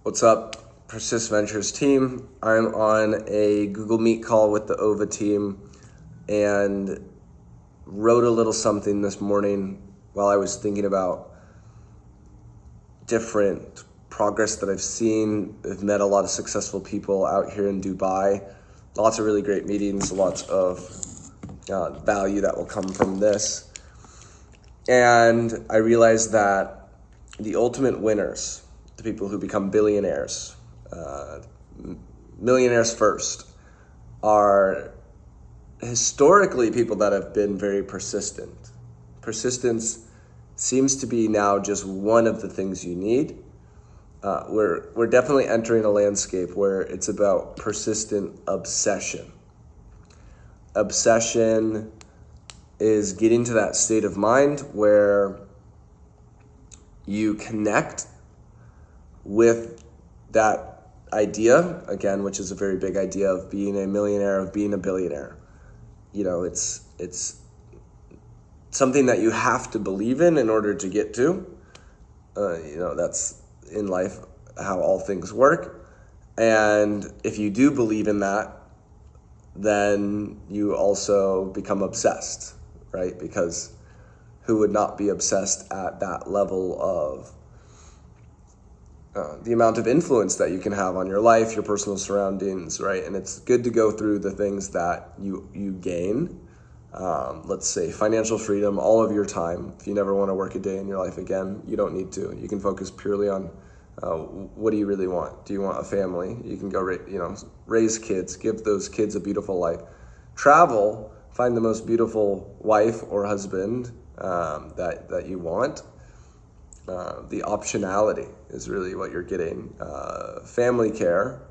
What's up, Persist Ventures team? I'm on a Google Meet call with the OVA team and wrote a little something this morning while I was thinking about different progress that I've seen. I've met a lot of successful people out here in Dubai. Lots of really great meetings, lots of value that will come from this. And I realized that the ultimate winners, the people who become billionaires, millionaires first, are historically people that have been very persistent. Persistence seems to be now just one of the things you need. We're definitely entering a landscape where it's about persistent obsession. Obsession is getting to that state of mind where you connect with that idea, again, which is a very big idea of being a millionaire, of being a billionaire. You know, it's something that you have to believe in order to get to. That's in life how all things work. And if you do believe in that, then you also become obsessed, right? Because who would not be obsessed at that level of the amount of influence that you can have on your life, your personal surroundings, right? And it's good to go through the things that you gain. Let's say financial freedom, all of your time. If you never want to work a day in your life again, you don't need to. You can focus purely on what do you really want? Do you want a family? You can go, raise kids, give those kids a beautiful life. Travel, find the most beautiful wife or husband that you want. The optionality is really what you're getting. Family care,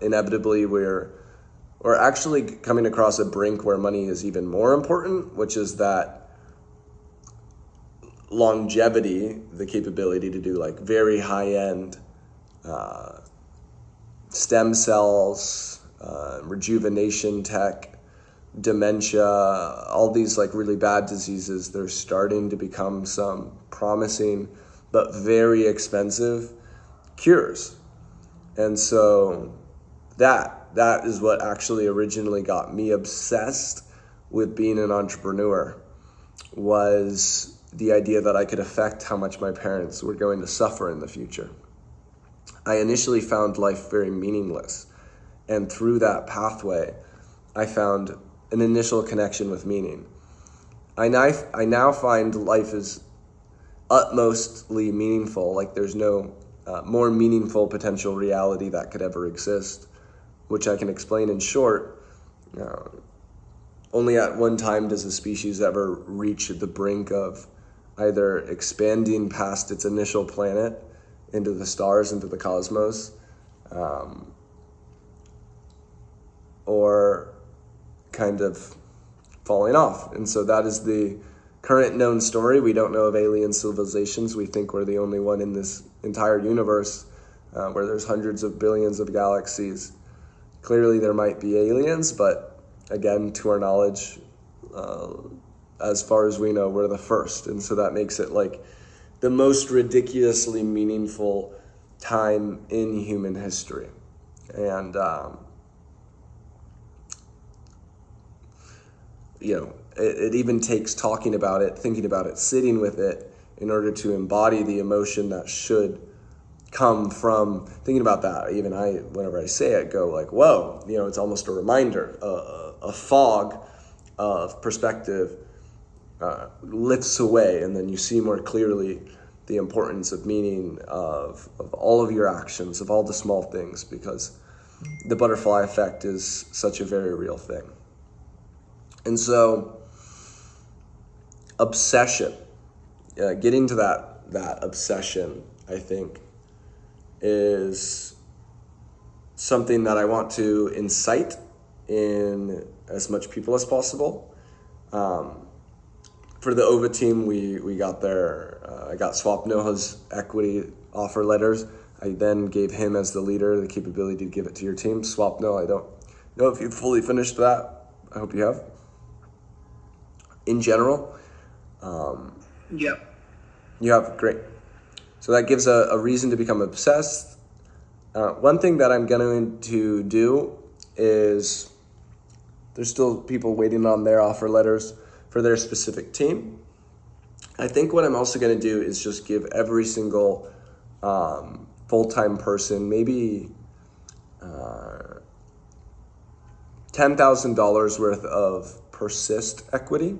inevitably we're actually coming across a brink where money is even more important, which is that longevity, the capability to do like very high-end stem cells, rejuvenation tech, dementia, all these like really bad diseases. They're starting to become some promising but very expensive cures. And so that is what actually originally got me obsessed with being an entrepreneur, was the idea that I could affect how much my parents were going to suffer in the future. I initially found life very meaningless, and through that pathway, I found an initial connection with meaning. I now find life is utmostly meaningful, like there's no more meaningful potential reality that could ever exist, which I can explain in short. Only at one time does a species ever reach the brink of either expanding past its initial planet into the stars, into the cosmos, or kind of falling off. And so that is the current known story. We don't know of alien civilizations. We think we're the only one in this entire universe where there's hundreds of billions of galaxies. Clearly there might be aliens, but again, to our knowledge, as far as we know, we're the first. And so that makes it like the most ridiculously meaningful time in human history. And, it even takes talking about it, thinking about it, sitting with it in order to embody the emotion that should come from thinking about that. Even whenever I say it, go like, whoa, it's almost a reminder, a fog of perspective lifts away, and then you see more clearly the importance of meaning of all of your actions, of all the small things, because the butterfly effect is such a very real thing. And so obsession, getting to that obsession, I think, is something that I want to incite in as much people as possible. For the OVA team, we got I got Swapno's equity offer letters. I then gave him as the leader the capability to give it to your team. Swapno, I don't know if you've fully finished that. I hope you have. In general, Yep. you have, great. So that gives a reason to become obsessed. One thing that I'm going to do is, there's still people waiting on their offer letters for their specific team. I think what I'm also going to do is just give every single full-time person maybe $10,000 worth of Persist equity.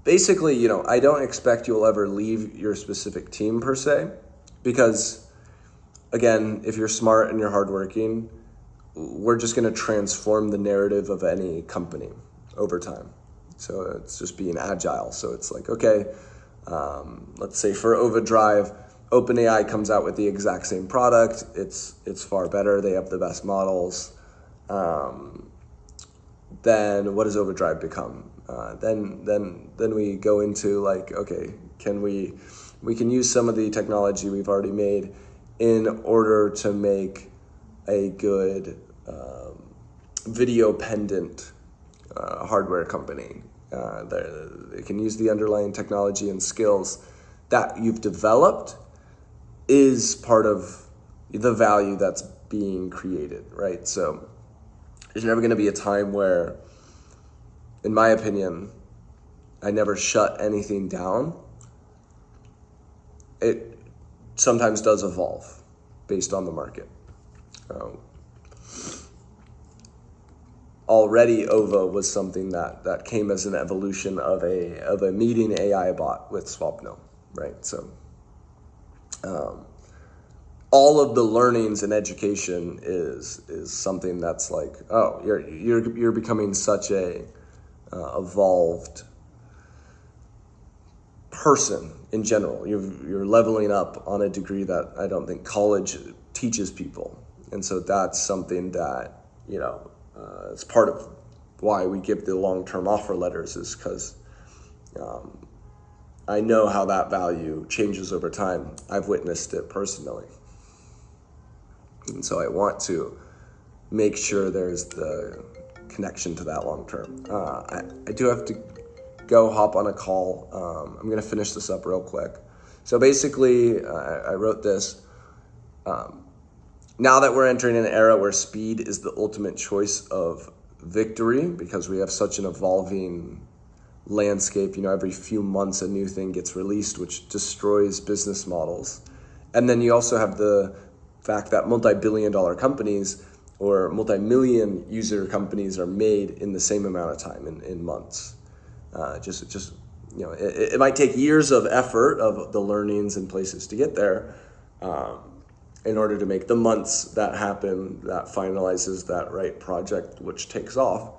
Basically, I don't expect you'll ever leave your specific team per se, because again, if you're smart and you're hardworking, we're just going to transform the narrative of any company over time. So it's just being agile. So it's like, okay, let's say for Overdrive, OpenAI comes out with the exact same product. It's far better. They have the best models. Then what does Overdrive become? Then we go into like, okay, we can use some of the technology we've already made in order to make a good video pendant hardware company. They can use the underlying technology and skills that you've developed is part of the value that's being created, right? So there's never going to be a time where, in my opinion, I never shut anything down. It sometimes does evolve based on the market. Already OVA was something that came as an evolution of a meeting AI bot with Swapno, right? So all of the learnings in education is something that's like, oh, you're becoming such a evolved person in general. You're leveling up on a degree that I don't think college teaches people, and so that's something that it's part of why we give the long-term offer letters, is because I know how that value changes over time. I've witnessed it personally. And so I want to make sure there's the connection to that long-term. I do have to go hop on a call. I'm going to finish this up real quick. So basically, I wrote this. Now that we're entering an era where speed is the ultimate choice of victory, because we have such an evolving landscape, every few months a new thing gets released, which destroys business models. And then you also have the fact that multi-billion-dollar companies or multi-million user companies are made in the same amount of time, in months. It might take years of effort of the learnings and places to get there, in order to make the months that happen, that finalizes that right project, which takes off.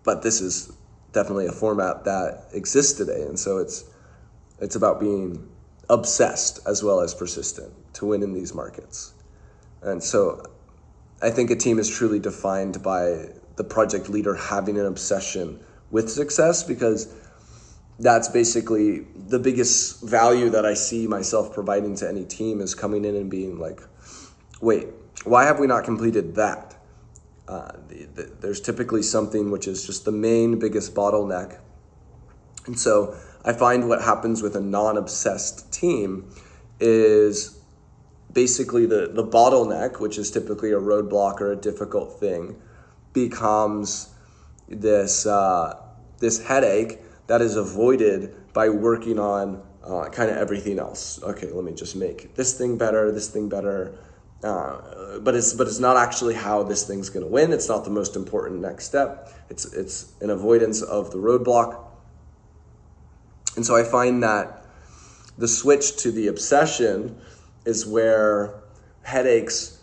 But this is definitely a format that exists today. And so it's about being obsessed as well as persistent to win in these markets. And so I think a team is truly defined by the project leader having an obsession with success, because that's basically the biggest value that I see myself providing to any team, is coming in and being like, wait, why have we not completed that? There's typically something which is just the main biggest bottleneck. And so I find what happens with a non-obsessed team is basically the bottleneck, which is typically a roadblock or a difficult thing, becomes this headache that is avoided by working on kind of everything else. Okay, let me just make this thing better, but it's not actually how this thing's going to win. It's not the most important next step. It's an avoidance of the roadblock. And so I find that the switch to the obsession is where headaches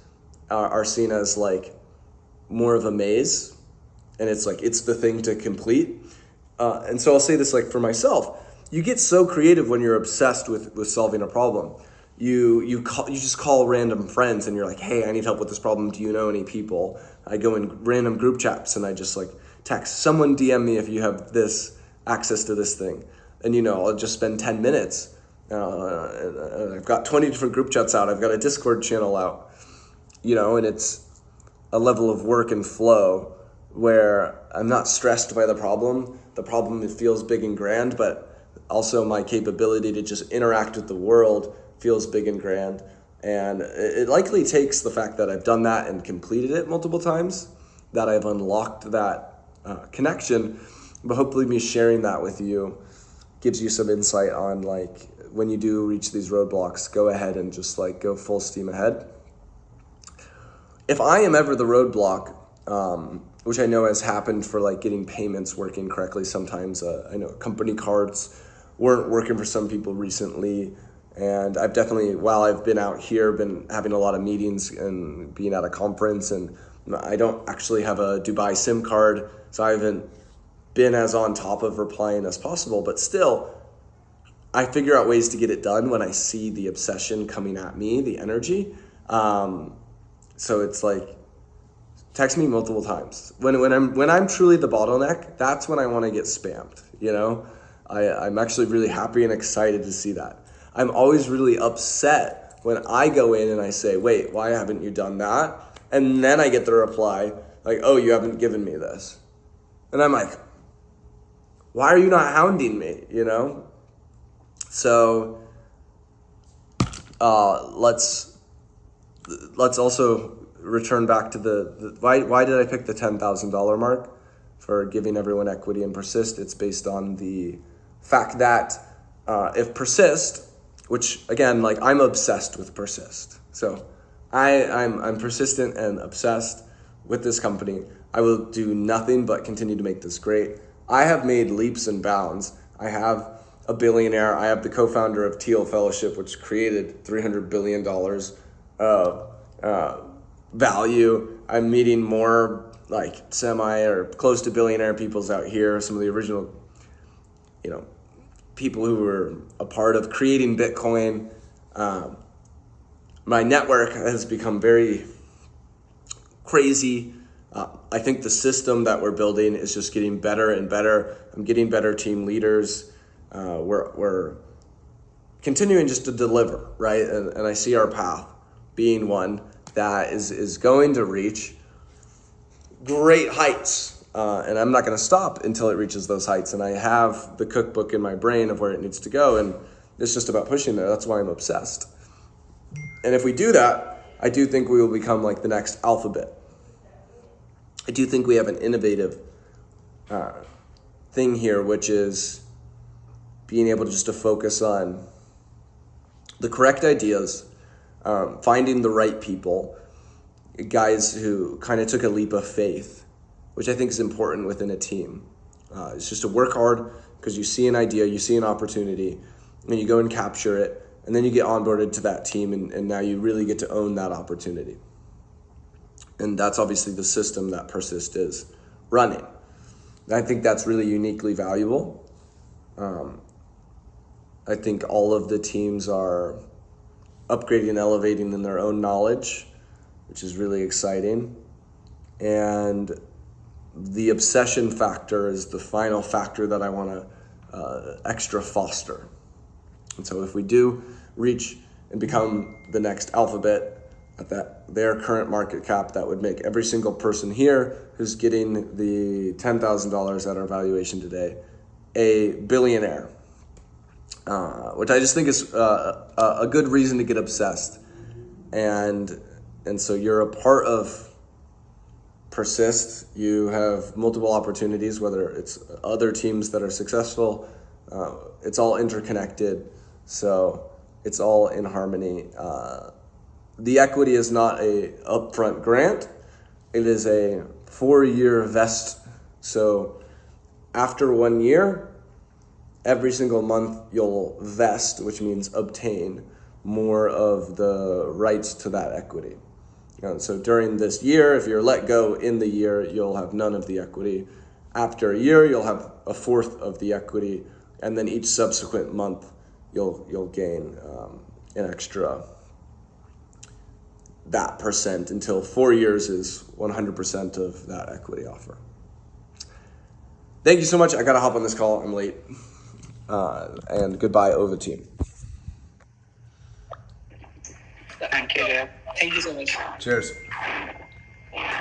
are seen as like more of a maze, and it's like it's the thing to complete. And so I'll say this, like, for myself, you get so creative when you're obsessed with solving a problem. You just call random friends and you're like, hey, I need help with this problem. Do you know any people? I go in random group chats and I just like text, someone DM me if you have this access to this thing. And I'll just spend 10 minutes. I've got 20 different group chats out. I've got a Discord channel out, and it's a level of work and flow where I'm not stressed by the problem. The problem, it feels big and grand, but also my capability to just interact with the world feels big and grand. And it likely takes the fact that I've done that and completed it multiple times, that I've unlocked that connection. But hopefully me sharing that with you gives you some insight on, like, when you do reach these roadblocks, go ahead and just like go full steam ahead. If I am ever the roadblock, which I know has happened for like getting payments working correctly sometimes. I know company cards weren't working for some people recently. And I've definitely, while I've been out here, been having a lot of meetings and being at a conference, and I don't actually have a Dubai SIM card, so I haven't been as on top of replying as possible, but still, I figure out ways to get it done when I see the obsession coming at me, the energy. So it's like, text me multiple times. When I'm truly the bottleneck, that's when I want to get spammed, you know? I'm actually really happy and excited to see that. I'm always really upset when I go in and I say, wait, why haven't you done that? And then I get the reply, like, oh, you haven't given me this. And I'm like, why are you not hounding me, you know? So let's also return back to the why did I pick the $10,000 mark for giving everyone equity in Persist? It's based on the fact that if Persist, which again, like, I'm obsessed with Persist. So I'm persistent and obsessed with this company. I will do nothing but continue to make this great. I have made leaps and bounds. I have a billionaire. I have the co-founder of Persist Fellowship, which created $300 billion of value. I'm meeting more like semi or close to billionaire peoples out here. Some of the original, you know, people who were a part of creating Bitcoin. My network has become very crazy. I think the system that we're building is just getting better and better. I'm getting better team leaders. We're continuing just to deliver, right? And I see our path being one that is going to reach great heights. And I'm not going to stop until it reaches those heights. And I have the cookbook in my brain of where it needs to go. And it's just about pushing there. That's why I'm obsessed. And if we do that, I do think we will become like the next Alphabet. I do think we have an innovative thing here, which is being able to just to focus on the correct ideas, finding the right people, guys who kind of took a leap of faith, which I think is important within a team. It's just to work hard because you see an idea, you see an opportunity, and you go and capture it, and then you get onboarded to that team, and now you really get to own that opportunity. And that's obviously the system that Persist is running. And I think that's really uniquely valuable. I think all of the teams are upgrading and elevating in their own knowledge, which is really exciting. And the obsession factor is the final factor that I want to extra foster. And so if we do reach and become the next Alphabet at their current market cap, that would make every single person here who's getting the $10,000 at our valuation today a billionaire, which I just think is a good reason to get obsessed. And so you're a part of Persist. You have multiple opportunities, whether it's other teams that are successful. It's all interconnected, so it's all in harmony. The equity is not a upfront grant. It is a 4-year vest. So after 1 year, every single month you'll vest, which means obtain more of the rights to that equity. And so during this year, if you're let go in the year, you'll have none of the equity. After a year, you'll have a fourth of the equity, and then each subsequent month you'll gain an extra that percent until 4 years is 100% of that equity offer. Thank you so much. I gotta hop on this call. I'm late. And goodbye, OVA team. Thank you. Thank you so much. Cheers.